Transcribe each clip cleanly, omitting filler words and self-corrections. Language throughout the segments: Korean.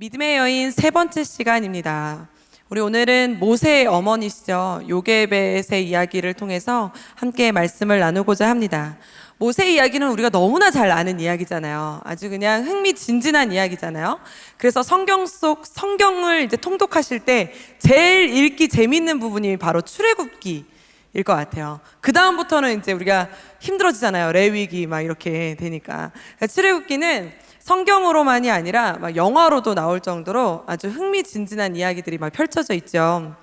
믿음의 여인 세 번째 시간입니다. 우리 오늘은 모세의 어머니시죠. 요게벳의 이야기를 통해서 함께 말씀을 나누고자 합니다. 모세의 이야기는 우리가 너무나 잘 아는 이야기잖아요. 아주 그냥 흥미진진한 이야기잖아요. 그래서 성경을 이제 통독하실 때 제일 읽기 재밌는 부분이 바로 출애굽기 일 것 같아요. 그 다음부터는 이제 우리가 힘들어지잖아요. 레위기 막 이렇게 되니까. 출애굽기는 성경으로만이 아니라 막 영화로도 나올 정도로 아주 흥미진진한 이야기들이 막 펼쳐져 있죠.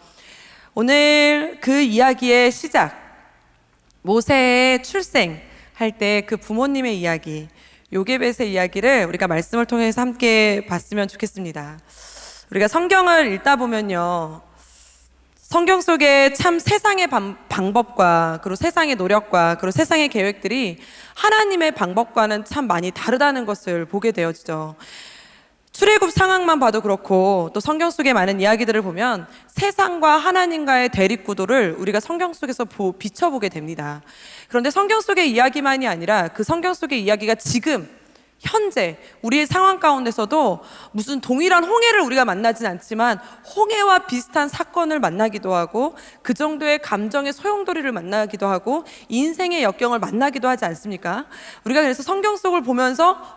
오늘 그 이야기의 시작, 모세의 출생할 때 그 부모님의 이야기, 요게벳의 이야기를 우리가 말씀을 통해서 함께 봤으면 좋겠습니다. 우리가 성경을 읽다 보면요, 성경 속에 참 세상의 방법과 그리고 세상의 노력과 그리고 세상의 계획들이 하나님의 방법과는 참 많이 다르다는 것을 보게 되어지죠. 출애굽 상황만 봐도 그렇고 또 성경 속의 많은 이야기들을 보면 세상과 하나님과의 대립 구도를 우리가 성경 속에서 비춰보게 됩니다. 그런데 성경 속의 이야기만이 아니라 그 성경 속의 이야기가 지금 현재 우리의 상황 가운데서도 무슨 동일한 홍해를 우리가 만나진 않지만 홍해와 비슷한 사건을 만나기도 하고 그 정도의 감정의 소용돌이를 만나기도 하고 인생의 역경을 만나기도 하지 않습니까? 우리가 그래서 성경 속을 보면서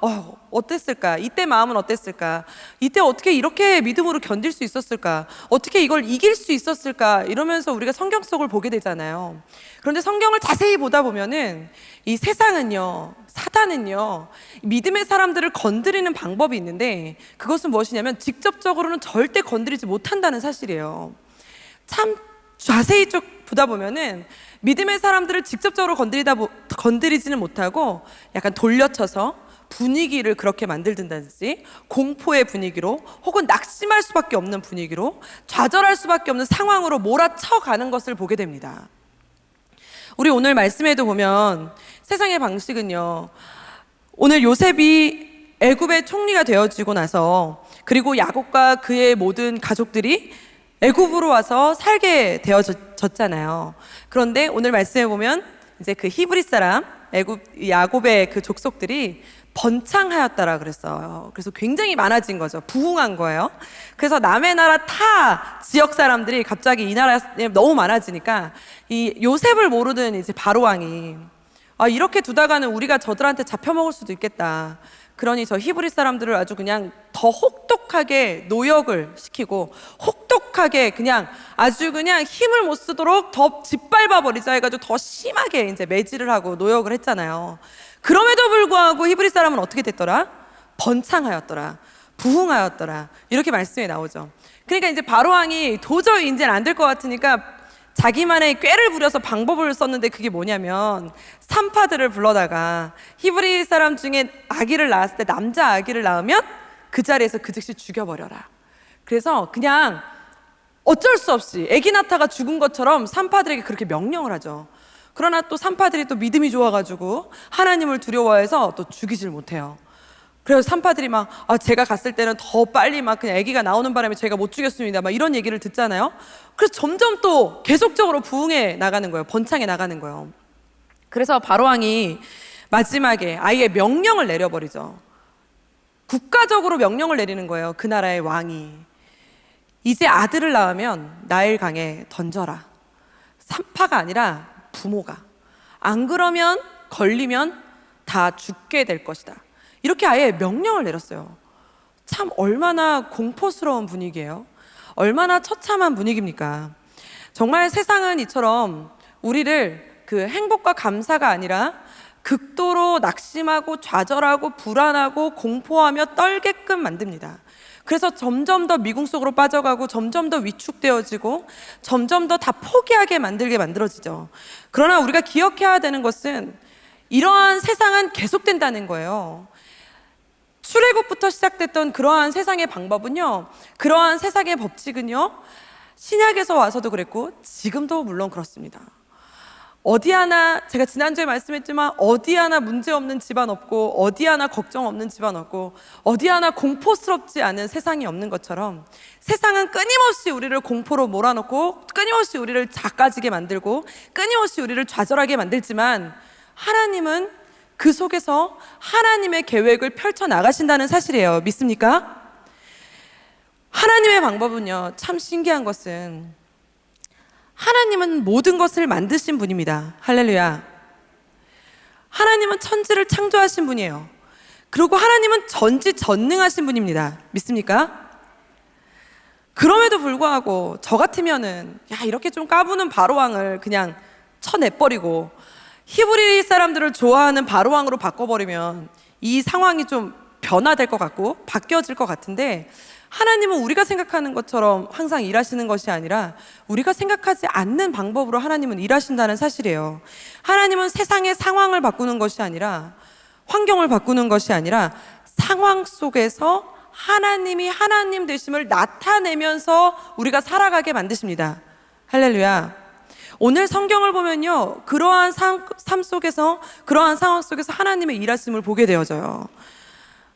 어땠을까? 이때 마음은 어땠을까? 이때 어떻게 이렇게 믿음으로 견딜 수 있었을까? 어떻게 이걸 이길 수 있었을까? 이러면서 우리가 성경 속을 보게 되잖아요. 그런데 성경을 자세히 보다 보면은 이 세상은요, 사단은요, 믿음의 사람들을 건드리는 방법이 있는데 그것은 무엇이냐면 직접적으로는 절대 건드리지 못한다는 사실이에요. 참 자세히 쭉 보다 보면은 믿음의 사람들을 직접적으로 건드리지는 못하고 약간 돌려쳐서 분위기를 그렇게 만들든다든지 공포의 분위기로 혹은 낙심할 수밖에 없는 분위기로 좌절할 수밖에 없는 상황으로 몰아쳐가는 것을 보게 됩니다. 우리 오늘 말씀에도 보면 세상의 방식은요, 오늘 요셉이 애굽의 총리가 되어지고 나서 그리고 야곱과 그의 모든 가족들이 애굽으로 와서 살게 되어졌잖아요. 그런데 오늘 말씀에 보면 이제 그 히브리 사람 야곱의 그 족속들이 번창하였다라 그랬어요. 그래서 굉장히 많아진 거죠. 부흥한 거예요. 그래서 남의 나라 타 지역 사람들이 갑자기 이 나라에 너무 많아지니까 이 요셉을 모르는 이제 바로 왕이 이렇게 두다가는 우리가 저들한테 잡혀먹을 수도 있겠다. 그러니 저 히브리 사람들을 아주 그냥 더 혹독하게 노역을 시키고 혹독하게 그냥 아주 그냥 힘을 못 쓰도록 더 짓밟아 버리자 해가지고 더 심하게 이제 매질을 하고 노역을 했잖아요. 그럼에도 불구하고 히브리 사람은 어떻게 됐더라? 번창하였더라, 부흥하였더라, 이렇게 말씀이 나오죠. 그러니까 이제 바로 왕이 도저히 이제는 안 될 것 같으니까 자기만의 꾀를 부려서 방법을 썼는데 그게 뭐냐면 산파들을 불러다가 히브리 사람 중에 아기를 낳았을 때 남자 아기를 낳으면 그 자리에서 그 즉시 죽여버려라. 그래서 그냥 어쩔 수 없이 아기 낳다가 죽은 것처럼 산파들에게 그렇게 명령을 하죠. 그러나 또 산파들이 또 믿음이 좋아가지고 하나님을 두려워해서 또 죽이질 못해요. 그래서 산파들이 막 제가 갔을 때는 더 빨리 막 그냥 아기가 나오는 바람에 제가 못 죽였습니다 막 이런 얘기를 듣잖아요. 그래서 점점 또 계속적으로 부흥해 나가는 거예요. 번창해 나가는 거예요. 그래서 바로왕이 마지막에 아예 명령을 내려버리죠. 국가적으로 명령을 내리는 거예요. 그 나라의 왕이 이제 아들을 낳으면 나일강에 던져라. 산파가 아니라 부모가, 안 그러면 걸리면 다 죽게 될 것이다. 이렇게 아예 명령을 내렸어요. 참 얼마나 공포스러운 분위기예요. 얼마나 처참한 분위기입니까? 정말 세상은 이처럼 우리를 그 행복과 감사가 아니라 극도로 낙심하고 좌절하고 불안하고 공포하며 떨게끔 만듭니다. 그래서 점점 더 미궁 속으로 빠져가고 점점 더 위축되어지고 점점 더 다 포기하게 만들어지죠. 그러나 우리가 기억해야 되는 것은 이러한 세상은 계속된다는 거예요. 출애굽부터 시작됐던 그러한 세상의 방법은요, 그러한 세상의 법칙은요, 신약에서 와서도 그랬고 지금도 물론 그렇습니다. 어디 하나, 제가 지난주에 말씀했지만 어디 하나 문제 없는 집안 없고 어디 하나 걱정 없는 집안 없고 어디 하나 공포스럽지 않은 세상이 없는 것처럼 세상은 끊임없이 우리를 공포로 몰아넣고 끊임없이 우리를 작아지게 만들고 끊임없이 우리를 좌절하게 만들지만 하나님은 그 속에서 하나님의 계획을 펼쳐나가신다는 사실이에요. 믿습니까? 하나님의 방법은요, 참 신기한 것은 하나님은 모든 것을 만드신 분입니다. 할렐루야. 하나님은 천지를 창조하신 분이에요. 그리고 하나님은 전지전능하신 분입니다. 믿습니까? 그럼에도 불구하고 저 같으면은 이렇게 좀 까부는 바로왕을 그냥 쳐내버리고 히브리 사람들을 좋아하는 바로왕으로 바꿔버리면 이 상황이 좀 변화될 것 같고 바뀌어질 것 같은데, 하나님은 우리가 생각하는 것처럼 항상 일하시는 것이 아니라 우리가 생각하지 않는 방법으로 하나님은 일하신다는 사실이에요. 하나님은 세상의 상황을 바꾸는 것이 아니라, 환경을 바꾸는 것이 아니라 상황 속에서 하나님이 하나님 되심을 나타내면서 우리가 살아가게 만드십니다. 할렐루야. 오늘 성경을 보면요, 그러한 삶 속에서, 그러한 상황 속에서 하나님의 일하심을 보게 되어져요.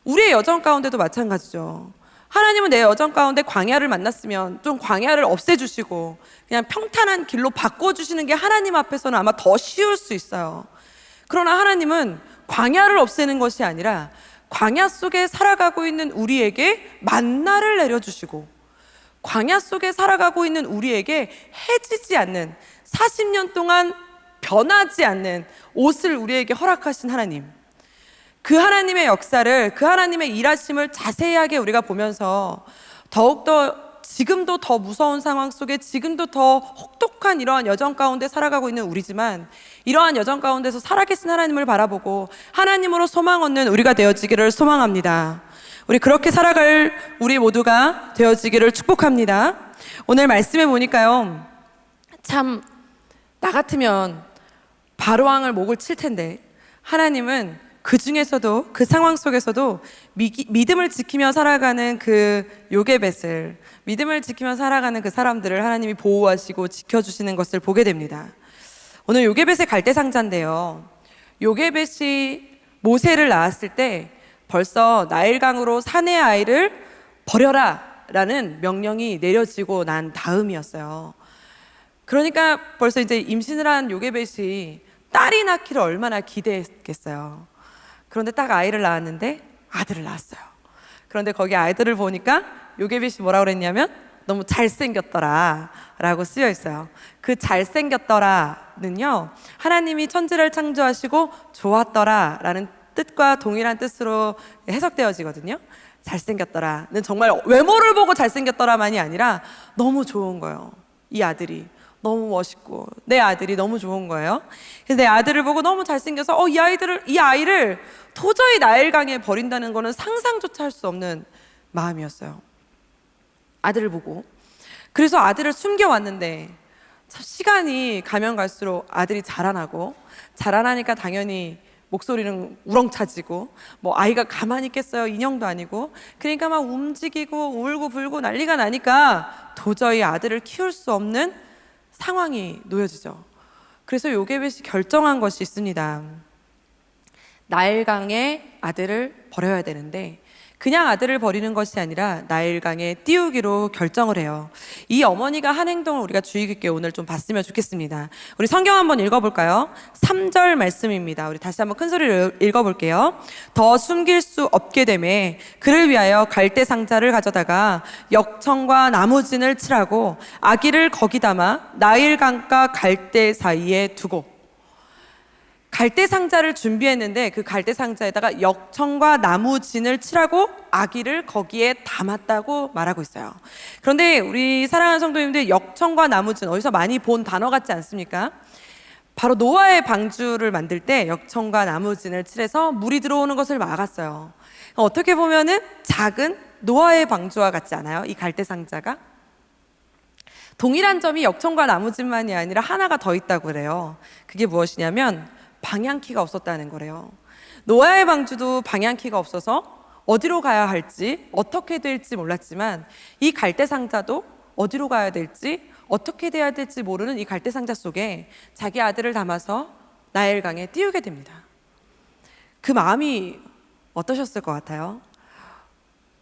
우리의 여정 가운데도 마찬가지죠. 하나님은 내 여정 가운데 광야를 만났으면 좀 광야를 없애주시고 그냥 평탄한 길로 바꿔주시는 게 하나님 앞에서는 아마 더 쉬울 수 있어요. 그러나 하나님은 광야를 없애는 것이 아니라 광야 속에 살아가고 있는 우리에게 만나를 내려주시고, 광야 속에 살아가고 있는 우리에게 해지지 않는, 40년 동안 변하지 않는 옷을 우리에게 허락하신 하나님, 그 하나님의 역사를, 그 하나님의 일하심을 자세하게 우리가 보면서 더욱더 지금도 더 무서운 상황 속에, 지금도 더 혹독한 이러한 여정 가운데 살아가고 있는 우리지만, 이러한 여정 가운데서 살아계신 하나님을 바라보고 하나님으로 소망 얻는 우리가 되어지기를 소망합니다. 우리 그렇게 살아갈 우리 모두가 되어지기를 축복합니다. 오늘 말씀해 보니까요, 참 나 같으면 바로왕을 목을 칠 텐데 하나님은 그 중에서도, 그 상황 속에서도 믿음을 지키며 살아가는 그 요게벳을, 믿음을 지키며 살아가는 그 사람들을 하나님이 보호하시고 지켜주시는 것을 보게 됩니다. 오늘 요게벳의 갈대상자인데요, 요게벳이 모세를 낳았을 때 벌써 나일강으로 사내 아이를 버려라 라는 명령이 내려지고 난 다음이었어요. 그러니까 벌써 이제 임신을 한 요게벳이 딸이 낳기를 얼마나 기대했겠어요. 그런데 딱 아이를 낳았는데 아들을 낳았어요. 그런데 거기 아이들을 보니까 요게벳이 뭐라고 그랬냐면 너무 잘생겼더라 라고 쓰여 있어요. 그 잘생겼더라는요, 하나님이 천지를 창조하시고 좋았더라 라는 뜻과 동일한 뜻으로 해석되어지거든요. 잘생겼더라는 정말 외모를 보고 잘생겼더라만이 아니라 너무 좋은 거예요. 이 아들이 너무 멋있고 내 아들이 너무 좋은 거예요. 그래서 내 아들을 보고 너무 잘생겨서 이 아이를 도저히 나일강에 버린다는 거는 상상조차 할 수 없는 마음이었어요. 아들을 보고. 그래서 아들을 숨겨왔는데 참 시간이 가면 갈수록 아들이 자라나니까 당연히 목소리는 우렁차지고, 뭐 아이가 가만히 있겠어요? 인형도 아니고. 그러니까 막 움직이고 울고 불고 난리가 나니까 도저히 아들을 키울 수 없는 상황이 놓여지죠. 그래서 요게벳이 결정한 것이 있습니다. 나일강에 아들을 버려야 되는데 그냥 아들을 버리는 것이 아니라 나일강에 띄우기로 결정을 해요. 이 어머니가 한 행동을 우리가 주의 깊게 오늘 좀 봤으면 좋겠습니다. 우리 성경 한번 읽어볼까요? 3절 말씀입니다. 우리 다시 한번 큰 소리로 읽어볼게요. 더 숨길 수 없게 되매 그를 위하여 갈대 상자를 가져다가 역청과 나무진을 칠하고 아기를 거기 담아 나일강과 갈대 사이에 두고. 갈대 상자를 준비했는데 그 갈대 상자에다가 역청과 나무진을 칠하고 아기를 거기에 담았다고 말하고 있어요. 그런데 우리 사랑하는 성도님들, 역청과 나무진 어디서 많이 본 단어 같지 않습니까? 바로 노아의 방주를 만들 때 역청과 나무진을 칠해서 물이 들어오는 것을 막았어요. 어떻게 보면은 작은 노아의 방주와 같지 않아요? 이 갈대 상자가? 동일한 점이 역청과 나무진만이 아니라 하나가 더 있다고 그래요. 그게 무엇이냐면 방향키가 없었다는 거래요. 노아의 방주도 방향키가 없어서 어디로 가야 할지, 어떻게 될지 몰랐지만 이 갈대 상자도 어디로 가야 될지, 어떻게 돼야 될지 모르는 이 갈대 상자 속에 자기 아들을 담아서 나일강에 띄우게 됩니다. 그 마음이 어떠셨을 것 같아요?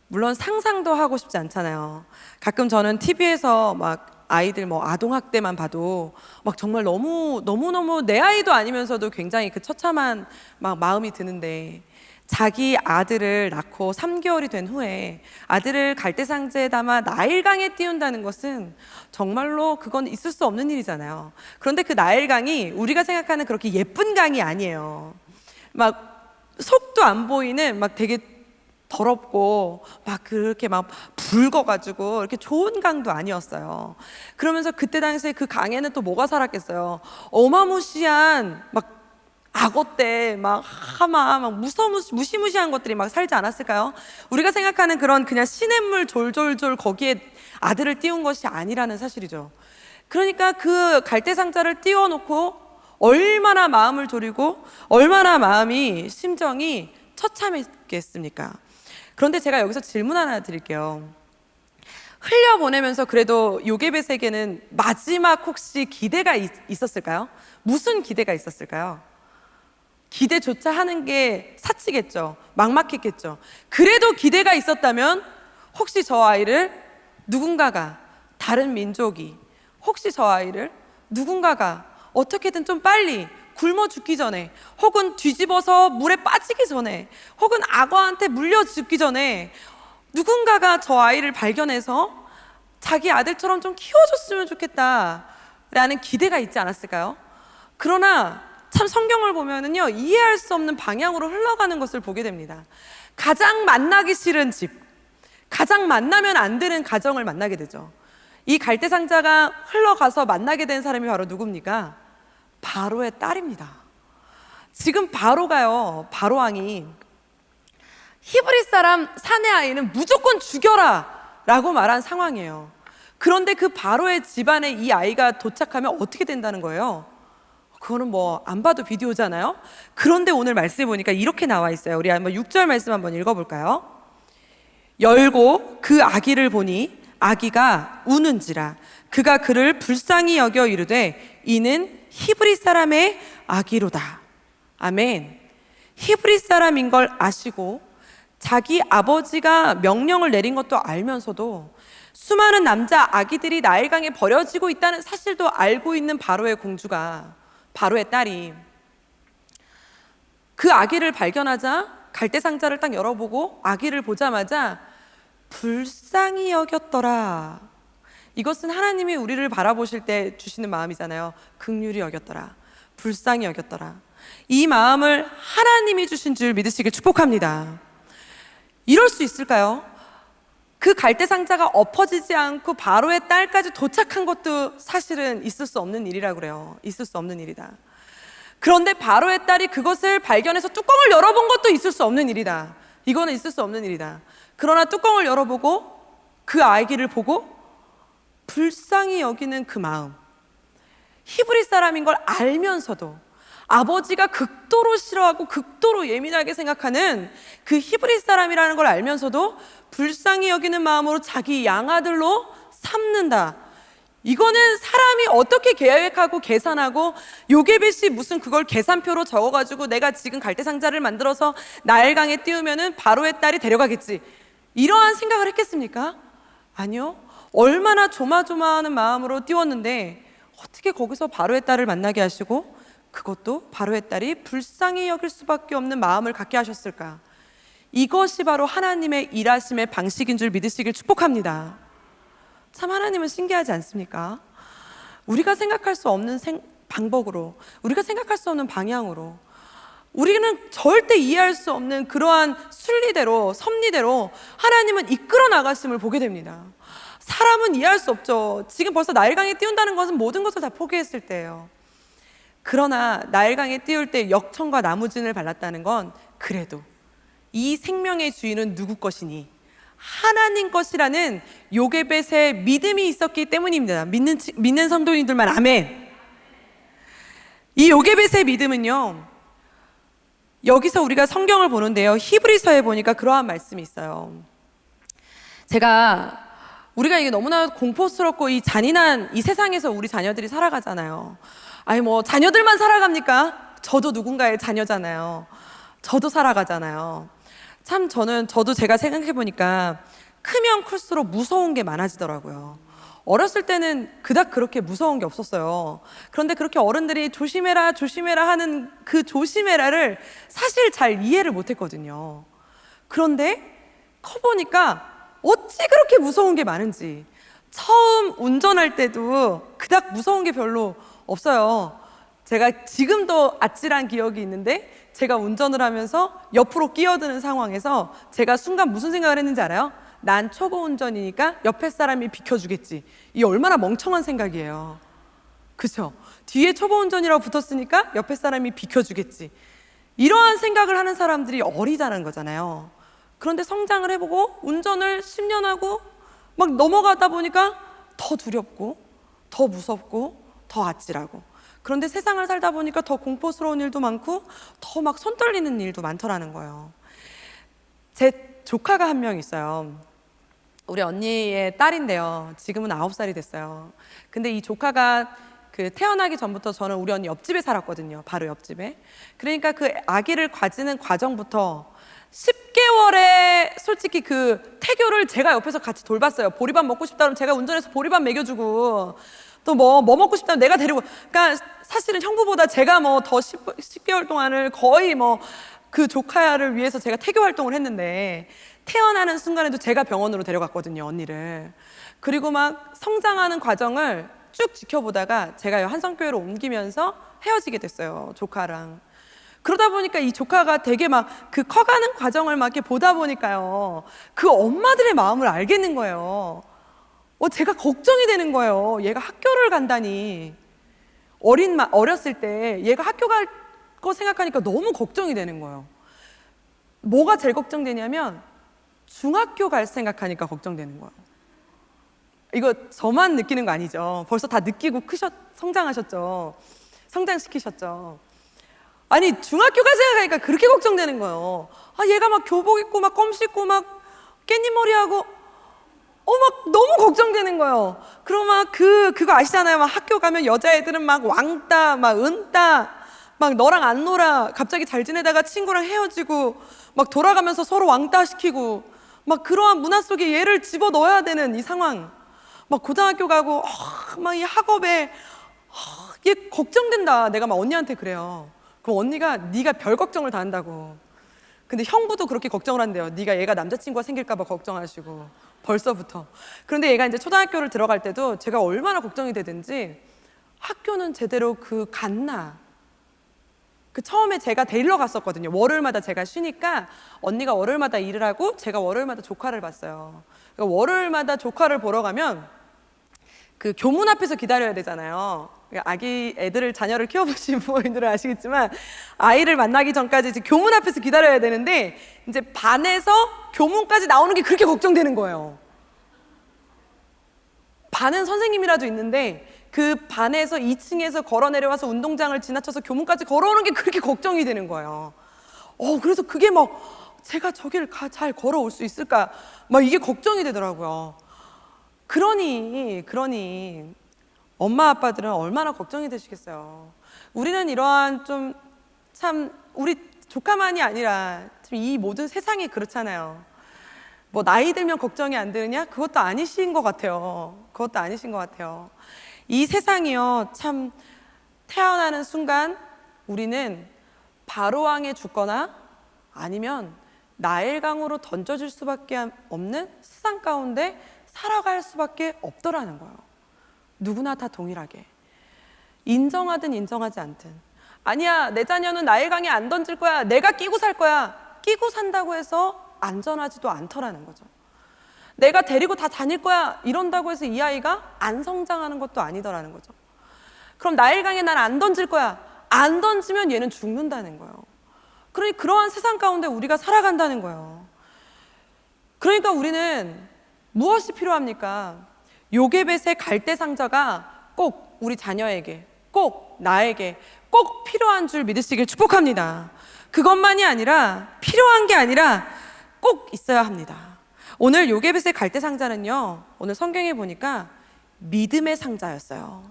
물론 상상도 하고 싶지 않잖아요. 가끔 저는 TV에서 막 아이들 아동학대만 봐도 막 정말 너무 내 아이도 아니면서도 굉장히 그 처참한 막 마음이 드는데, 자기 아들을 낳고 3개월이 된 후에 아들을 갈대상자에 담아 나일강에 띄운다는 것은 정말로 그건 있을 수 없는 일이잖아요. 그런데 그 나일강이 우리가 생각하는 그렇게 예쁜 강이 아니에요. 막 속도 안 보이는 막 되게 더럽고 막 그렇게 막 붉어가지고 이렇게 좋은 강도 아니었어요. 그러면서 그때 당시에 그 강에는 또 뭐가 살았겠어요? 어마무시한 막 악어떼, 막 하마, 막 무시무시한 것들이 막 살지 않았을까요? 우리가 생각하는 그런 그냥 시냇물 졸졸졸 거기에 아들을 띄운 것이 아니라는 사실이죠. 그러니까 그 갈대상자를 띄워놓고 얼마나 마음을 졸이고 얼마나 심정이 처참했겠습니까? 그런데 제가 여기서 질문 하나 드릴게요. 흘려보내면서 그래도 요게벳에게는 마지막 혹시 기대가 있었을까요? 무슨 기대가 있었을까요? 기대조차 하는 게 사치겠죠. 막막했겠죠. 그래도 기대가 있었다면 혹시 저 아이를 누군가가, 다른 민족이 혹시 저 아이를 누군가가 어떻게든 좀 빨리 굶어 죽기 전에, 혹은 뒤집어서 물에 빠지기 전에, 혹은 악어한테 물려 죽기 전에 누군가가 저 아이를 발견해서 자기 아들처럼 좀 키워줬으면 좋겠다라는 기대가 있지 않았을까요? 그러나 참 성경을 보면은요, 이해할 수 없는 방향으로 흘러가는 것을 보게 됩니다. 가장 만나기 싫은 집, 가장 만나면 안 되는 가정을 만나게 되죠. 이 갈대상자가 흘러가서 만나게 된 사람이 바로 누굽니까? 바로의 딸입니다. 지금 바로가요, 바로 왕이 히브리 사람 사내 아이는 무조건 죽여라 라고 말한 상황이에요. 그런데 그 바로의 집안에 이 아이가 도착하면 어떻게 된다는 거예요? 그거는 뭐 안 봐도 비디오잖아요. 그런데 오늘 말씀해 보니까 이렇게 나와 있어요. 우리 한번 6절 말씀 한번 읽어볼까요? 열고 그 아기를 보니 아기가 우는지라 그가 그를 불쌍히 여겨 이르되 이는 히브리 사람의 아기로다. 아멘. 히브리 사람인 걸 아시고 자기 아버지가 명령을 내린 것도 알면서도 수많은 남자 아기들이 나일강에 버려지고 있다는 사실도 알고 있는 바로의 공주가, 바로의 딸이 그 아기를 발견하자 갈대상자를 딱 열어보고 아기를 보자마자 불쌍히 여겼더라. 이것은 하나님이 우리를 바라보실 때 주시는 마음이잖아요. 긍휼히 여겼더라, 불쌍히 여겼더라. 이 마음을 하나님이 주신 줄 믿으시길 축복합니다. 이럴 수 있을까요? 그 갈대상자가 엎어지지 않고 바로의 딸까지 도착한 것도 사실은 있을 수 없는 일이라고 그래요. 있을 수 없는 일이다. 그런데 바로의 딸이 그것을 발견해서 뚜껑을 열어본 것도 있을 수 없는 일이다. 이거는 있을 수 없는 일이다. 그러나 뚜껑을 열어보고 그 아기를 보고 불쌍히 여기는 그 마음, 히브리 사람인 걸 알면서도 아버지가 극도로 싫어하고 극도로 예민하게 생각하는 그 히브리 사람이라는 걸 알면서도 불쌍히 여기는 마음으로 자기 양아들로 삼는다. 이거는 사람이 어떻게 계획하고 계산하고 요게벳이 무슨 그걸 계산표로 적어가지고 내가 지금 갈대상자를 만들어서 나일강에 띄우면은 바로의 딸이 데려가겠지, 이러한 생각을 했겠습니까? 아니요. 얼마나 조마조마하는 마음으로 띄웠는데 어떻게 거기서 바로의 딸을 만나게 하시고 그것도 바로의 딸이 불쌍히 여길 수밖에 없는 마음을 갖게 하셨을까? 이것이 바로 하나님의 일하심의 방식인 줄 믿으시길 축복합니다. 참 하나님은 신기하지 않습니까? 우리가 생각할 수 없는 방법으로, 우리가 생각할 수 없는 방향으로, 우리는 절대 이해할 수 없는 그러한 순리대로, 섭리대로 하나님은 이끌어 나가심을 보게 됩니다. 사람은 이해할 수 없죠. 지금 벌써 나일강에 띄운다는 것은 모든 것을 다 포기했을 때예요. 그러나 나일강에 띄울 때 역청과 나무진을 발랐다는 건 그래도 이 생명의 주인은 누구 것이니? 하나님 것이라는 요게벳의 믿음이 있었기 때문입니다. 믿는 성도님들만 아멘. 이 요게벳의 믿음은요, 여기서 우리가 성경을 보는데요, 히브리서에 보니까 그러한 말씀이 있어요. 우리가 이게 너무나 공포스럽고 이 잔인한 이 세상에서 우리 자녀들이 살아가잖아요. 아니 뭐 자녀들만 살아갑니까? 저도 누군가의 자녀잖아요. 저도 살아가잖아요. 저도 제가 생각해 보니까 크면 클수록 무서운 게 많아지더라고요. 어렸을 때는 그닥 그렇게 무서운 게 없었어요. 그런데 그렇게 어른들이 조심해라, 조심해라 하는 그 조심해라를 사실 잘 이해를 못했거든요. 그런데 커보니까 어찌 그렇게 무서운 게 많은지. 처음 운전할 때도 그닥 무서운 게 별로 없어요. 제가 지금도 아찔한 기억이 있는데, 제가 운전을 하면서 옆으로 끼어드는 상황에서 제가 순간 무슨 생각을 했는지 알아요? 난 초보 운전이니까 옆에 사람이 비켜주겠지. 이 얼마나 멍청한 생각이에요. 그쵸? 뒤에 초보 운전이라고 붙었으니까 옆에 사람이 비켜주겠지. 이러한 생각을 하는 사람들이 어리다는 거잖아요. 그런데 성장을 해보고 운전을 10년 하고 막 넘어가다 보니까 더 두렵고 더 무섭고 더 아찔하고, 그런데 세상을 살다 보니까 더 공포스러운 일도 많고 더 막 손 떨리는 일도 많더라는 거예요. 제 조카가 한 명 있어요. 우리 언니의 딸인데요. 지금은 9살이 됐어요. 근데 이 조카가 그 태어나기 전부터 저는 우리 언니 옆집에 살았거든요. 바로 옆집에. 그러니까 그 아기를 가지는 과정부터 10개월에 솔직히 그 태교를 제가 옆에서 같이 돌봤어요. 보리밥 먹고 싶다 그러면 제가 운전해서 보리밥 먹여주고, 또 뭐 먹고 싶다면 내가 데리고, 그러니까 사실은 형부보다 제가 뭐 더 10개월 동안을 거의 뭐 그 조카를 위해서 제가 태교 활동을 했는데, 태어나는 순간에도 제가 병원으로 데려갔거든요, 언니를. 그리고 막 성장하는 과정을 쭉 지켜보다가 제가 한성교회로 옮기면서 헤어지게 됐어요, 조카랑. 그러다 보니까 이 조카가 되게 막 그 커가는 과정을 막 이렇게 보다 보니까요, 그 엄마들의 마음을 알겠는 거예요. 제가 걱정이 되는 거예요. 얘가 학교를 간다니. 어렸을 때 얘가 학교 갈 거 생각하니까 너무 걱정이 되는 거예요. 뭐가 제일 걱정되냐면 중학교 갈 생각하니까 걱정되는 거예요. 이거 저만 느끼는 거 아니죠? 벌써 다 느끼고 성장하셨죠? 성장시키셨죠? 아니, 중학교 갈 생각하니까 그렇게 걱정되는 거예요. 얘가 막 교복 입고 막 껌 씹고 막 깻잎머리하고 막 너무 걱정되는 거예요. 그리고 막 그거 아시잖아요. 막 학교 가면 여자애들은 막 왕따, 막 은따, 막 너랑 안 놀아. 갑자기 잘 지내다가 친구랑 헤어지고, 막 돌아가면서 서로 왕따 시키고, 막 그러한 문화 속에 얘를 집어 넣어야 되는 이 상황. 막 고등학교 가고, 막 이 학업에, 얘 걱정된다. 내가 막 언니한테 그래요. 그럼 언니가 네가 별 걱정을 다 한다고. 근데 형부도 그렇게 걱정을 한대요. 네가 얘가 남자친구가 생길까 봐 걱정하시고, 벌써부터. 그런데 얘가 이제 초등학교를 들어갈 때도 제가 얼마나 걱정이 되든지, 학교는 제대로 갔나. 처음에 제가 데리러 갔었거든요. 월요일마다 제가 쉬니까 언니가 월요일마다 일을 하고 제가 월요일마다 조카를 봤어요. 그러니까 월요일마다 조카를 보러 가면 그 교문 앞에서 기다려야 되잖아요. 애들을 자녀를 키워보신 부모님들은 아시겠지만, 아이를 만나기 전까지 이제 교문 앞에서 기다려야 되는데, 이제 반에서 교문까지 나오는 게 그렇게 걱정되는 거예요. 반은 선생님이라도 있는데 그 반에서 2층에서 걸어 내려와서 운동장을 지나쳐서 교문까지 걸어오는 게 그렇게 걱정이 되는 거예요. 그래서 그게 막 제가 저기를 잘 걸어올 수 있을까, 막 이게 걱정이 되더라고요. 그러니 엄마 아빠들은 얼마나 걱정이 되시겠어요. 우리는 이러한 우리 조카만이 아니라 이 모든 세상이 그렇잖아요. 뭐 나이 들면 걱정이 안 되느냐? 그것도 아니신 것 같아요. 이 세상이요, 참 태어나는 순간 우리는 바로왕에 죽거나 아니면 나일강으로 던져질 수밖에 없는 세상 가운데 살아갈 수밖에 없더라는 거예요. 누구나 다 동일하게. 인정하든 인정하지 않든. 아니야, 내 자녀는 나일강에 안 던질 거야. 내가 끼고 살 거야. 끼고 산다고 해서 안전하지도 않더라는 거죠. 내가 데리고 다 다닐 거야 이런다고 해서 이 아이가 안 성장하는 것도 아니더라는 거죠. 그럼 나일강에 난 안 던질 거야. 안 던지면 얘는 죽는다는 거예요. 그러니 그러한 세상 가운데 우리가 살아간다는 거예요. 그러니까 우리는 무엇이 필요합니까? 요게벳의 갈대 상자가 꼭 우리 자녀에게, 꼭 나에게 꼭 필요한 줄 믿으시길 축복합니다. 그것만이 아니라, 필요한 게 아니라 꼭 있어야 합니다. 오늘 요게벳의 갈대 상자는요, 오늘 성경에 보니까 믿음의 상자였어요.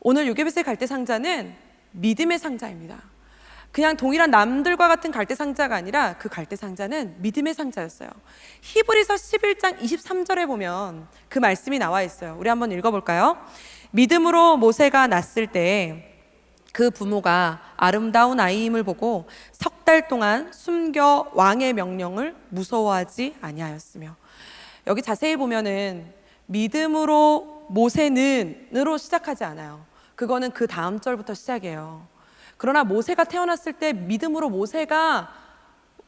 오늘 요게벳의 갈대 상자는 믿음의 상자입니다. 그냥 동일한 남들과 같은 갈대 상자가 아니라 그 갈대 상자는 믿음의 상자였어요. 히브리서 11장 23절에 보면 그 말씀이 나와 있어요. 우리 한번 읽어볼까요? 믿음으로 모세가 낳았을 때 그 부모가 아름다운 아이임을 보고 석 달 동안 숨겨 왕의 명령을 무서워하지 아니하였으며. 여기 자세히 보면은 믿음으로 모세는으로 시작하지 않아요. 그거는 그 다음 절부터 시작이에요. 그러나 모세가 태어났을 때 믿음으로 모세가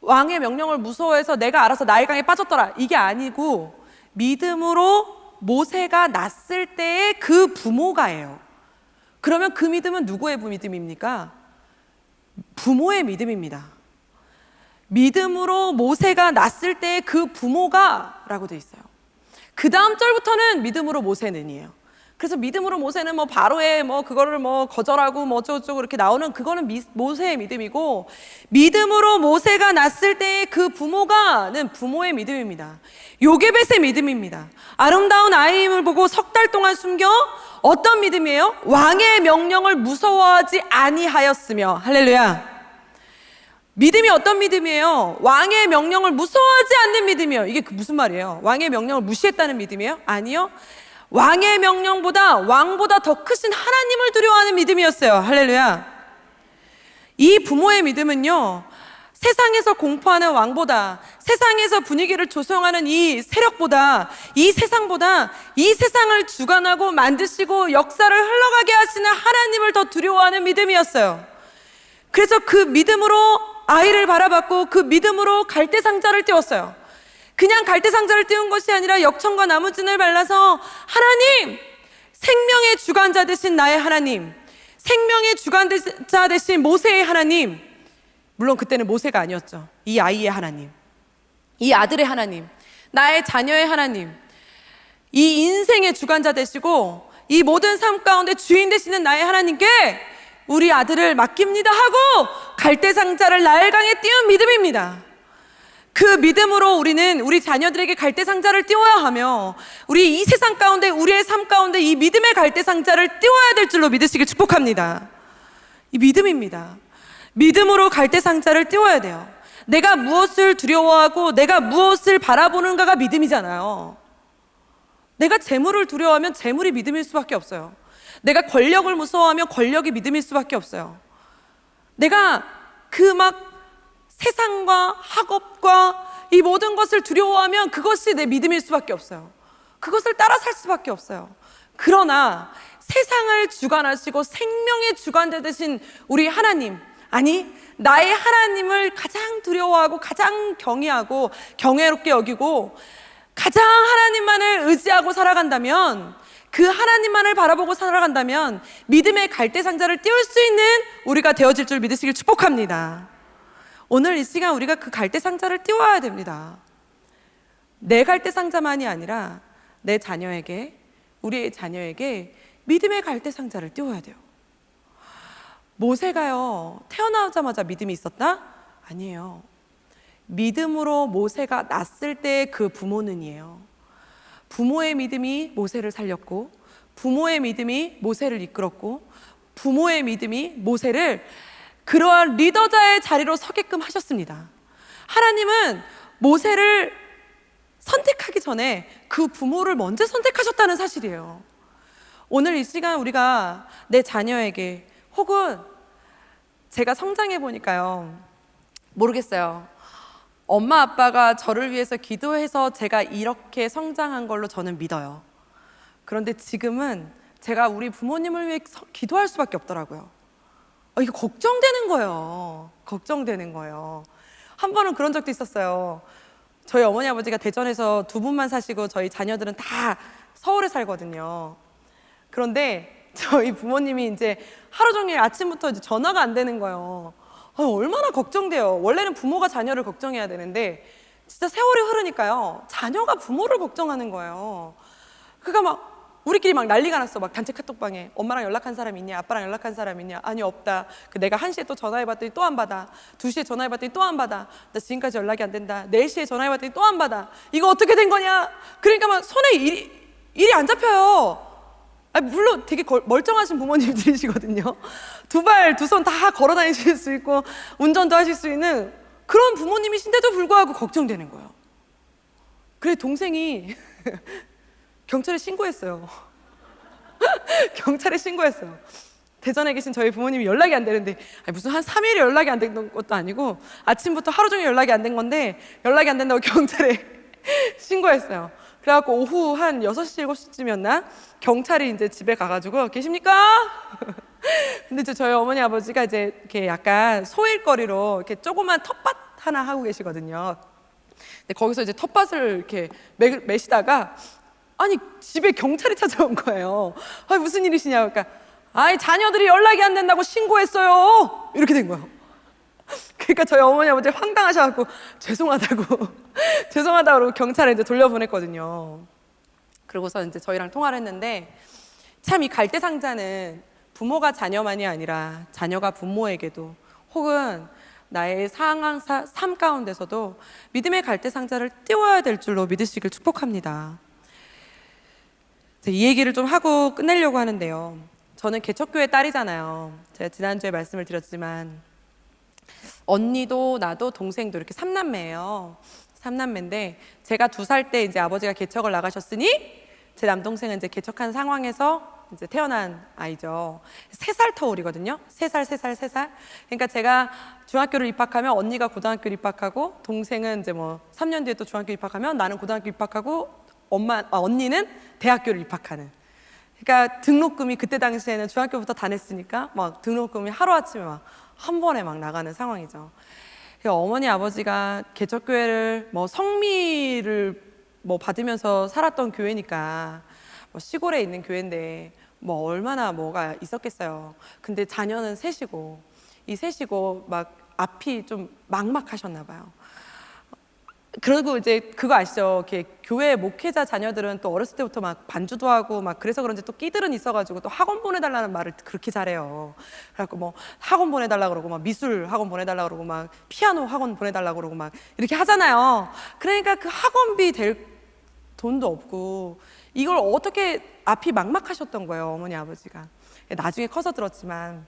왕의 명령을 무서워해서 내가 알아서 나일강에 빠졌더라, 이게 아니고 믿음으로 모세가 낳았을 때의 그 부모가예요. 그러면 그 믿음은 누구의 믿음입니까? 부모의 믿음입니다. 믿음으로 모세가 낳았을 때의 그 부모가 라고 돼 있어요. 그 다음 절부터는 믿음으로 모세는이에요. 그래서 믿음으로 모세는 뭐 바로의 뭐 그거를 뭐 거절하고 뭐 어쩌고저쩌고 이렇게 나오는 그거는 모세의 믿음이고, 믿음으로 모세가 낳았을 때의 그 부모가는 부모의 믿음입니다. 요게벳의 믿음입니다. 아름다운 아이임을 보고 석 달 동안 숨겨 어떤 믿음이에요? 왕의 명령을 무서워하지 아니하였으며. 할렐루야. 믿음이 어떤 믿음이에요? 왕의 명령을 무서워하지 않는 믿음이에요. 이게 무슨 말이에요? 왕의 명령을 무시했다는 믿음이에요? 아니요. 왕의 명령보다 왕보다 더 크신 하나님을 두려워하는 믿음이었어요. 할렐루야. 이 부모의 믿음은요, 세상에서 공포하는 왕보다, 세상에서 분위기를 조성하는 이 세력보다, 이 세상보다 이 세상을 주관하고 만드시고 역사를 흘러가게 하시는 하나님을 더 두려워하는 믿음이었어요. 그래서 그 믿음으로 아이를 바라봤고 그 믿음으로 갈대 상자를 띄웠어요. 그냥 갈대 상자를 띄운 것이 아니라 역청과 나무진을 발라서 하나님, 생명의 주관자 되신 나의 하나님, 생명의 주관자 되신 모세의 하나님, 물론 그때는 모세가 아니었죠. 이 아이의 하나님, 이 아들의 하나님, 나의 자녀의 하나님, 이 인생의 주관자 되시고 이 모든 삶 가운데 주인 되시는 나의 하나님께 우리 아들을 맡깁니다 하고 갈대 상자를 나일강에 띄운 믿음입니다. 그 믿음으로 우리는 우리 자녀들에게 갈대 상자를 띄워야 하며, 우리 이 세상 가운데 우리의 삶 가운데 이 믿음의 갈대 상자를 띄워야 될 줄로 믿으시길 축복합니다. 이 믿음입니다. 믿음으로 갈대 상자를 띄워야 돼요. 내가 무엇을 두려워하고 내가 무엇을 바라보는가가 믿음이잖아요. 내가 재물을 두려워하면 재물이 믿음일 수밖에 없어요. 내가 권력을 무서워하면 권력이 믿음일 수밖에 없어요. 내가 그 막 세상과 학업과 이 모든 것을 두려워하면 그것이 내 믿음일 수밖에 없어요. 그것을 따라 살 수밖에 없어요. 그러나 세상을 주관하시고 생명의 주관자 되신 우리 하나님, 아니 나의 하나님을 가장 두려워하고 가장 경외하고 경외롭게 여기고 가장 하나님만을 의지하고 살아간다면, 그 하나님만을 바라보고 살아간다면 믿음의 갈대 상자를 띄울 수 있는 우리가 되어질 줄 믿으시길 축복합니다. 오늘 이 시간 우리가 그 갈대 상자를 띄워야 됩니다. 내 갈대 상자만이 아니라 내 자녀에게, 우리의 자녀에게 믿음의 갈대 상자를 띄워야 돼요. 모세가요, 태어나자마자 믿음이 있었다? 아니에요. 믿음으로 모세가 낳았을 때 그 부모는이에요. 부모의 믿음이 모세를 살렸고, 부모의 믿음이 모세를 이끌었고, 부모의 믿음이 모세를 그러한 리더자의 자리로 서게끔 하셨습니다. 하나님은 모세를 선택하기 전에 그 부모를 먼저 선택하셨다는 사실이에요. 오늘 이 시간 우리가 내 자녀에게, 혹은 제가 성장해 보니까요, 모르겠어요. 엄마 아빠가 저를 위해서 기도해서 제가 이렇게 성장한 걸로 저는 믿어요. 그런데 지금은 제가 우리 부모님을 위해 기도할 수밖에 없더라고요. 이게 걱정되는 거예요. 걱정되는 거예요. 한 번은 그런 적도 있었어요. 저희 어머니 아버지가 대전에서 두 분만 사시고 저희 자녀들은 다 서울에 살거든요. 그런데 저희 부모님이 이제 하루 종일 아침부터 이제 전화가 안 되는 거예요. 얼마나 걱정돼요. 원래는 부모가 자녀를 걱정해야 되는데 진짜 세월이 흐르니까요, 자녀가 부모를 걱정하는 거예요. 그러니까 막 우리끼리 막 난리가 났어. 막 단체 카톡방에 엄마랑 연락한 사람 있냐, 아빠랑 연락한 사람 있냐. 아니 없다. 내가 1시에 또 전화해봤더니 또 안 받아. 2시에 전화해봤더니 또 안 받아. 나 지금까지 연락이 안 된다. 4시에 전화해봤더니 또 안 받아. 이거 어떻게 된 거냐. 그러니까 막 손에 일이 안 잡혀요. 물론 되게 멀쩡하신 부모님들이시거든요. 두 발, 두 손 다 걸어 다니실 수 있고 운전도 하실 수 있는 그런 부모님이신데도 불구하고 걱정되는 거예요. 그래 동생이 경찰에 신고했어요. 경찰에 신고했어요. 대전에 계신 저희 부모님이 연락이 안 되는데 무슨 한 3일이 연락이 안 된 것도 아니고 아침부터 하루 종일 연락이 안 된 건데 연락이 안 된다고 경찰에 신고했어요. 그래갖고 오후 한 6시, 7시쯤이었나? 경찰이 이제 집에 가가지고 계십니까? 근데 이제 저희 어머니 아버지가 이제 이렇게 약간 소일거리로 이렇게 조그만 텃밭 하나 하고 계시거든요. 근데 거기서 이제 텃밭을 이렇게 매시다가 아니 집에 경찰이 찾아온 거예요. 아니 무슨 일이시냐고. 그러니까 아니 자녀들이 연락이 안 된다고 신고했어요. 이렇게 된 거예요. 그러니까 저희 어머니 아버지 황당하셔갖고 죄송하다고 그러고 경찰에 이제 돌려보냈거든요. 그러고서 이제 저희랑 통화를 했는데 참 이 갈대상자는 부모가 자녀만이 아니라 자녀가 부모에게도 혹은 나의 삶 가운데서도 믿음의 갈대상자를 띄워야 될 줄로 믿으시길 축복합니다. 이 얘기를 좀 하고 끝내려고 하는데요. 저는 개척교회 딸이잖아요. 제가 지난주에 말씀을 드렸지만 언니도 나도 동생도 이렇게 3남매예요. 3남매인데 제가 2살 때 이제 아버지가 개척을 나가셨으니 제 남동생은 이제 개척한 상황에서 이제 태어난 아이죠. 3살 터울이거든요. 3살. 그러니까 제가 중학교를 입학하면 언니가 고등학교를 입학하고 동생은 이제 뭐 3년 뒤에 또 중학교 입학하면 나는 고등학교 입학하고 언니는 대학교를 입학하는. 그러니까 등록금이 그때 당시에는 중학교부터 다 냈으니까 막 등록금이 하루아침에 막 한 번에 막 나가는 상황이죠. 어머니 아버지가 개척교회를 뭐 성미를 뭐 받으면서 살았던 교회니까 뭐 시골에 있는 교회인데 뭐 얼마나 뭐가 있었겠어요. 근데 자녀는 셋이고 이 셋이고 막 앞이 좀 막막하셨나 봐요. 그리고 이제 그거 아시죠? 이렇게 교회 목회자 자녀들은 또 어렸을 때부터 막 반주도 하고 막 그래서 그런지 또 끼들은 있어가지고 또 학원 보내달라는 말을 그렇게 잘해요. 그래갖고 뭐 학원 보내달라 그러고 막 미술 학원 보내달라 그러고 막 피아노 학원 보내달라 그러고 막 이렇게 하잖아요. 그러니까 그 학원비 될 돈도 없고 이걸 어떻게 앞이 막막하셨던 거예요, 어머니 아버지가. 나중에 커서 들었지만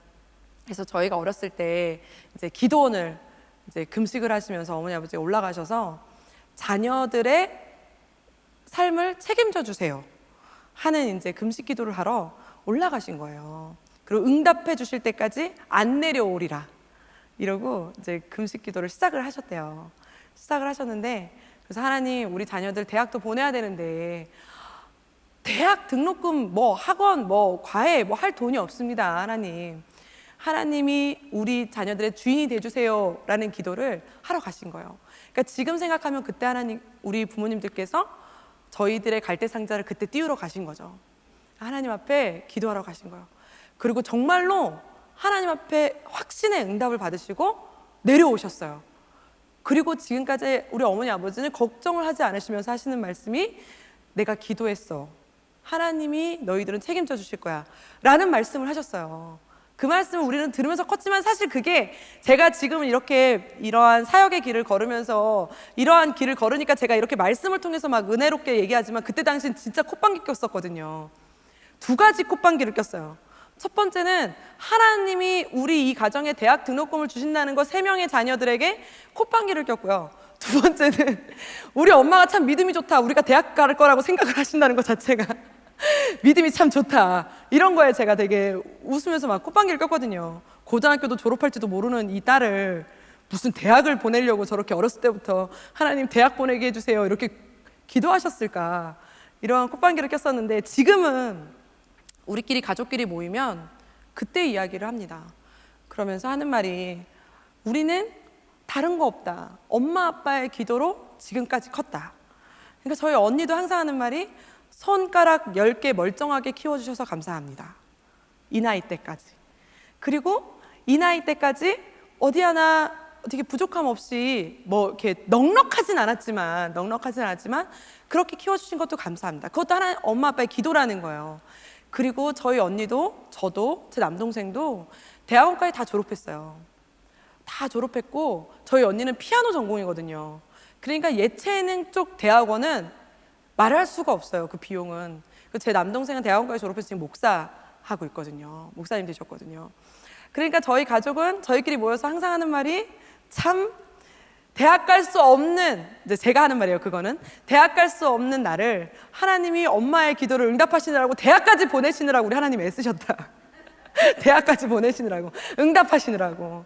그래서 저희가 어렸을 때 이제 기도원을 이제 금식을 하시면서 어머니 아버지가 올라가셔서 자녀들의 삶을 책임져 주세요 하는 이제 금식 기도를 하러 올라가신 거예요. 그리고 응답해 주실 때까지 안 내려오리라 이러고 이제 금식 기도를 시작을 하셨대요. 시작을 하셨는데 그래서 하나님 우리 자녀들 대학도 보내야 되는데 대학 등록금 뭐 학원 뭐 과외 뭐 할 돈이 없습니다. 하나님이 우리 자녀들의 주인이 돼주세요 라는 기도를 하러 가신 거예요. 그러니까 지금 생각하면 그때 하나님 우리 부모님들께서 저희들의 갈대상자를 그때 띄우러 가신 거죠. 하나님 앞에 기도하러 가신 거예요. 그리고 정말로 하나님 앞에 확신의 응답을 받으시고 내려오셨어요. 그리고 지금까지 우리 어머니 아버지는 걱정을 하지 않으시면서 하시는 말씀이 내가 기도했어. 하나님이 너희들은 책임져 주실 거야 라는 말씀을 하셨어요. 그 말씀을 우리는 들으면서 컸지만 사실 그게 제가 지금 이렇게 이러한 사역의 길을 걸으면서 이러한 길을 걸으니까 제가 이렇게 말씀을 통해서 막 은혜롭게 얘기하지만 그때 당시엔 진짜 콧방귀 꼈었거든요. 2가지 콧방귀를 꼈어요. 첫 번째는 하나님이 우리 이 가정에 대학 등록금을 주신다는 거 3명의 자녀들에게 콧방귀를 꼈고요. 2번째는 우리 엄마가 참 믿음이 좋다. 우리가 대학 갈 거라고 생각을 하신다는 것 자체가 믿음이 참 좋다. 이런 거에 제가 되게 웃으면서 막 콧방귀를 꼈거든요. 고등학교도 졸업할지도 모르는 이 딸을 무슨 대학을 보내려고 저렇게 어렸을 때부터 하나님 대학 보내게 해주세요 이렇게 기도하셨을까. 이런 콧방귀를 꼈었는데 지금은 우리끼리 가족끼리 모이면 그때 이야기를 합니다. 그러면서 하는 말이 우리는 다른 거 없다. 엄마 아빠의 기도로 지금까지 컸다. 그러니까 저희 언니도 항상 하는 말이 손가락 10개 멀쩡하게 키워주셔서 감사합니다. 이 나이 때까지. 그리고 이 나이 때까지 어디 하나 되게 부족함 없이 뭐 이렇게 넉넉하진 않았지만 그렇게 키워주신 것도 감사합니다. 그것도 하나 엄마 아빠의 기도라는 거예요. 그리고 저희 언니도 저도 제 남동생도 대학원까지 다 졸업했어요. 다 졸업했고 저희 언니는 피아노 전공이거든요. 그러니까 예체능 쪽 대학원은 말할 수가 없어요. 그 비용은. 제 남동생은 대학원까지 졸업해서 지금 목사하고 있거든요. 목사님 되셨거든요. 그러니까 저희 가족은 저희끼리 모여서 항상 하는 말이 참 대학 갈 수 없는, 이제 제가 하는 말이에요. 그거는 대학 갈 수 없는 나를 하나님이 엄마의 기도를 응답하시느라고 대학까지 보내시느라고 우리 하나님 애쓰셨다. 대학까지 보내시느라고, 응답하시느라고.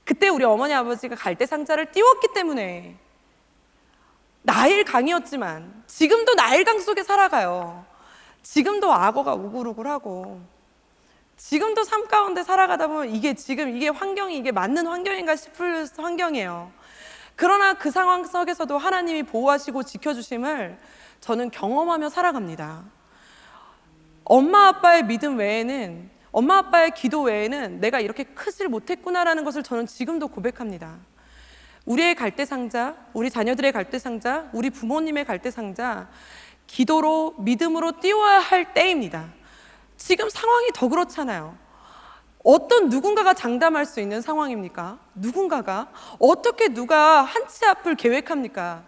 그때 우리 어머니 아버지가 갈대상자를 띄웠기 때문에 나일강이었지만 지금도 나일강 속에 살아가요. 지금도 악어가 우글우글하고 지금도 삶 가운데 살아가다 보면 이게 환경이 이게 맞는 환경인가 싶을 환경이에요. 그러나 그 상황 속에서도 하나님이 보호하시고 지켜주심을 저는 경험하며 살아갑니다. 엄마 아빠의 믿음 외에는, 엄마 아빠의 기도 외에는 내가 이렇게 크질 못했구나라는 것을 저는 지금도 고백합니다. 우리의 갈대상자, 우리 자녀들의 갈대상자, 우리 부모님의 갈대상자, 기도로 믿음으로 띄워야 할 때입니다. 지금 상황이 더 그렇잖아요. 어떤 누군가가 장담할 수 있는 상황입니까? 누군가가 어떻게 누가 한 치 앞을 계획합니까?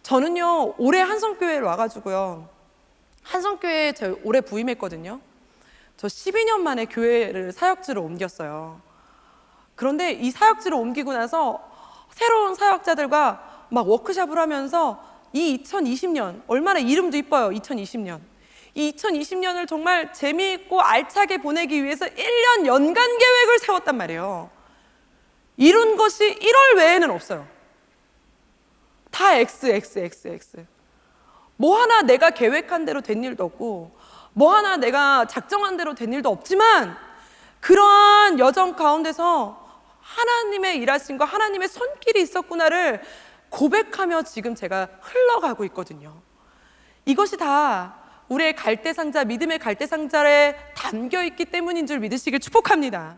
저는요 올해 한성교회를 와가지고요, 한성교회에 저 올해 부임했거든요. 저 12년 만에 교회를 사역지로 옮겼어요. 그런데 이 사역지로 옮기고 나서 새로운 사역자들과 막 워크숍을 하면서 이 2020년, 얼마나 이름도 이뻐요. 2020년. 이 2020년을 정말 재미있고 알차게 보내기 위해서 1년 연간 계획을 세웠단 말이에요. 이룬 것이 1월 외에는 없어요. 다 X. 뭐 하나 내가 계획한 대로 된 일도 없고, 뭐 하나 내가 작정한 대로 된 일도 없지만, 그러한 여정 가운데서 하나님의 일하심과 하나님의 손길이 있었구나를 고백하며 지금 제가 흘러가고 있거든요. 이것이 다 우리의 갈대상자, 믿음의 갈대상자에 담겨 있기 때문인 줄 믿으시길 축복합니다.